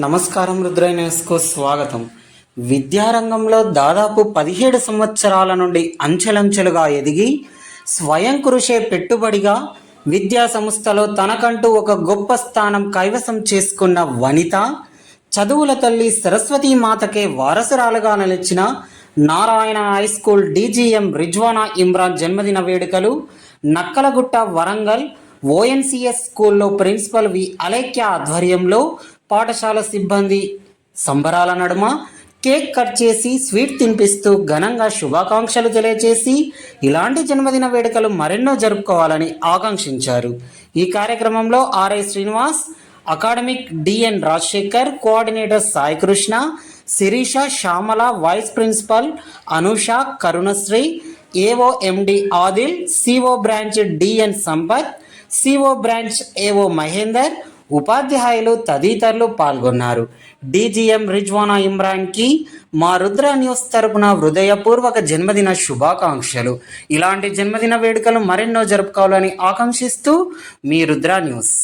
నమస్కారం, రుద్ర న్యూస్కు స్వాగతం. విద్యారంగంలో దాదాపు 17 సంవత్సరాల నుండి అంచెలంచెలుగా ఎదిగి స్వయం కృషే పెట్టుబడిగా విద్యా సంస్థలో తనకంటూ ఒక గొప్ప స్థానం కైవసం చేసుకున్న వనిత, చదువుల తల్లి సరస్వతీ మాతకే వారసురాలుగా నిలిచిన Narayana high school DGM Rizwana Imran జన్మదిన వేడుకలు నక్కలగుట్ట, వరంగల్ ఓఎన్సిఎస్ స్కూల్లో ప్రిన్సిపల్ వి అలేఖ్య ఆధ్వర్యంలో పాఠశాల సిబ్బంది సంబరాల నడుమ కేక్ కట్ చేసి స్వీట్ తినిపిస్తూ ఘనంగా శుభాకాంక్షలు తెలియజేసి ఇలాంటి జన్మదిన వేడుకలు మరెన్నో జరుపుకోవాలని ఆకాంక్షించారు. ఈ కార్యక్రమంలో RI Srinivas, academic DN Rajasekhar, coordinator Sai Krishna, Sirisha, Shyamala, vice principal Anusha, Karunasri, AO MD Adil, CO branch DN Sampath, CO branch AO Mahender, ఉపాధ్యాయులు తదితరులు పాల్గొన్నారు. డీజీఎం రిజ్వానా ఇమ్రాన్కి మా రుద్ర న్యూస్ తరపున హృదయపూర్వక జన్మదిన శుభాకాంక్షలు. ఇలాంటి జన్మదిన వేడుకలు మరెన్నో జరుపుకోవాలని ఆకాంక్షిస్తూ మీ రుద్ర న్యూస్.